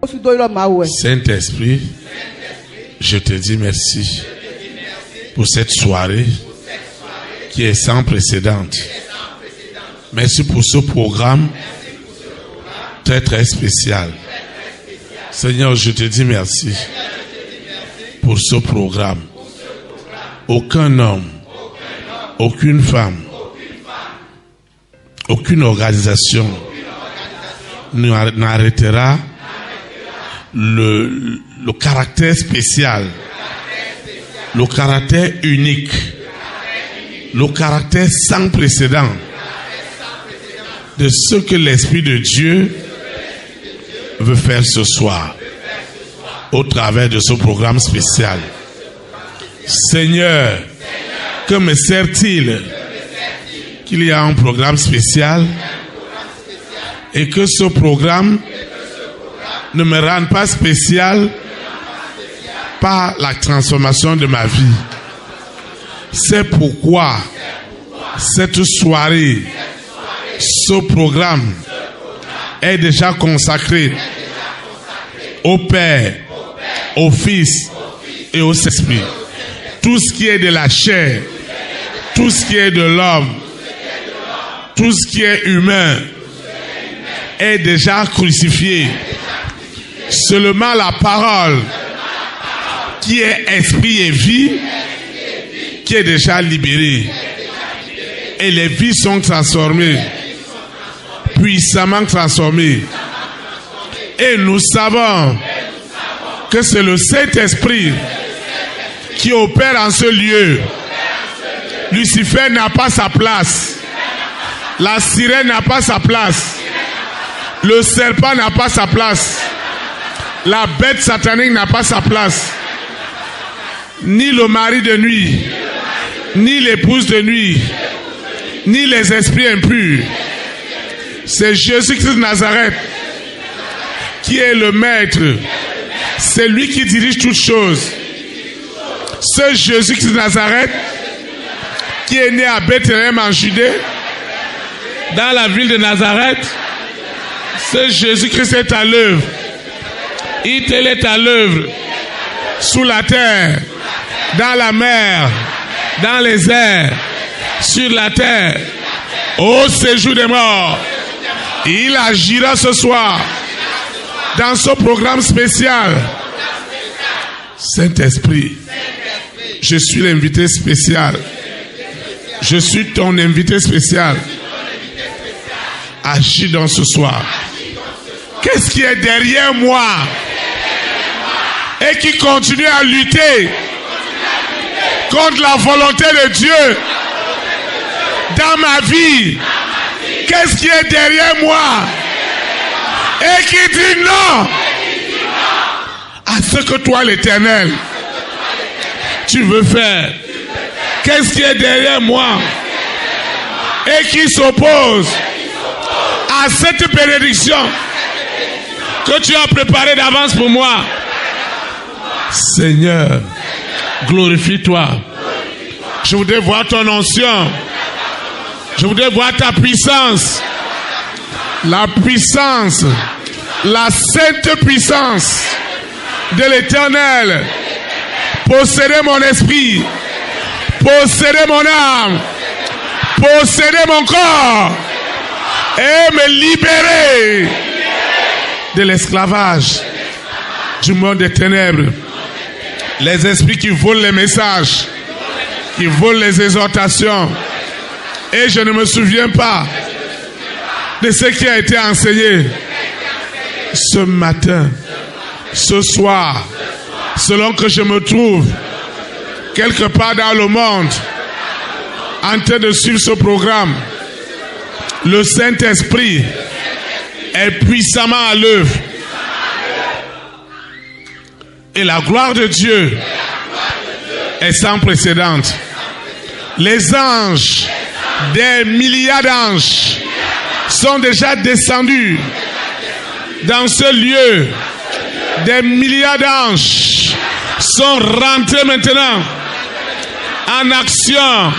Saint-Esprit, je te dis merci pour cette soirée qui est sans précédent. Merci pour ce programme très très spécial. Seigneur, je te dis merci pour ce programme. Aucun homme, aucune femme, aucune organisation n'arrêtera le caractère spécial, le caractère unique, le caractère sans précédent de ce que l'Esprit de Dieu veut faire ce soir au travers de ce programme spécial. Seigneur, que me sert-il qu'il y a un programme spécial et que ce programme ne me rende pas spécial par la transformation de ma vie. C'est pourquoi cette soirée, ce programme est déjà consacré au Père, au Fils et au Saint-Esprit. Tout ce qui est de la chair, tout ce qui est de l'homme, tout ce qui est humain est déjà crucifié. Seulement la parole qui est esprit et vie qui est déjà libérée. Et les vies sont transformées, puissamment transformées. Et nous savons que c'est le Saint-Esprit qui opère en ce lieu. Lucifer n'a pas sa place. La sirène n'a pas sa place. Le serpent n'a pas sa place. La bête satanique n'a pas sa place. Ni le mari de nuit, ni l'épouse de nuit, ni les esprits impurs. C'est Jésus-Christ de Nazareth qui est le maître. C'est lui qui dirige toutes choses. Ce Jésus-Christ de Nazareth qui est né à Bethléem en Judée, dans la ville de Nazareth, ce Jésus-Christ est à l'œuvre. Il est à l'œuvre sous la terre, dans la mer, dans les airs, sur la terre, au séjour des morts. Il agira ce soir dans ce programme spécial. Saint-Esprit, je suis l'invité spécial. Je suis ton invité spécial. Agis dans ce soir. Qu'est-ce qui est derrière moi et qui continue à lutter contre la volonté de Dieu dans ma vie? Qu'est-ce qui est derrière moi et qui dit non à ce que toi, l'Éternel, tu veux faire? Qu'est-ce qui est derrière moi et qui s'oppose à cette bénédiction que tu as préparée d'avance pour moi? Seigneur, glorifie-toi. Je voudrais voir ton onction. Je voudrais voir ta puissance. La puissance, la sainte puissance de l'Éternel. Posséder mon esprit, posséder mon âme, posséder mon corps et me libérer de l'esclavage du monde des ténèbres. Les esprits qui volent les messages, qui volent les exhortations. Et je ne me souviens pas de ce qui a été enseigné ce matin, ce soir, selon que je me trouve quelque part dans le monde en train de suivre ce programme. Le Saint-Esprit est puissamment à l'œuvre. Et la gloire de Dieu est sans précédent. Les anges, des milliards d'anges, sont déjà descendus dans ce lieu. Des milliards d'anges sont rentrés maintenant en action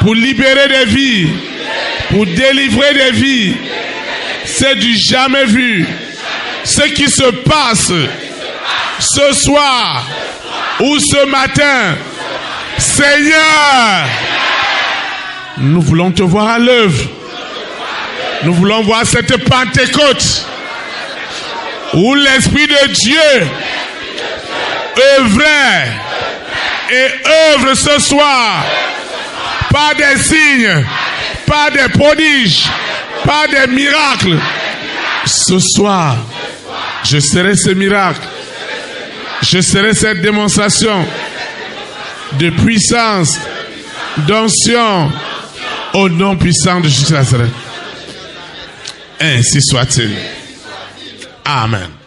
pour libérer des vies, pour délivrer des vies. C'est du jamais vu. ce qui se passe ce soir ou ce matin, Seigneur, nous voulons te voir à l'œuvre. Nous voulons voir cette Pentecôte où l'Esprit de Dieu œuvrait et œuvre ce soir par des signes, par des prodiges, par des miracles. Ce soir, je serai ce miracle. Je serai cette démonstration de puissance, d'onction au nom puissant de Jésus. Ainsi soit-il. Amen.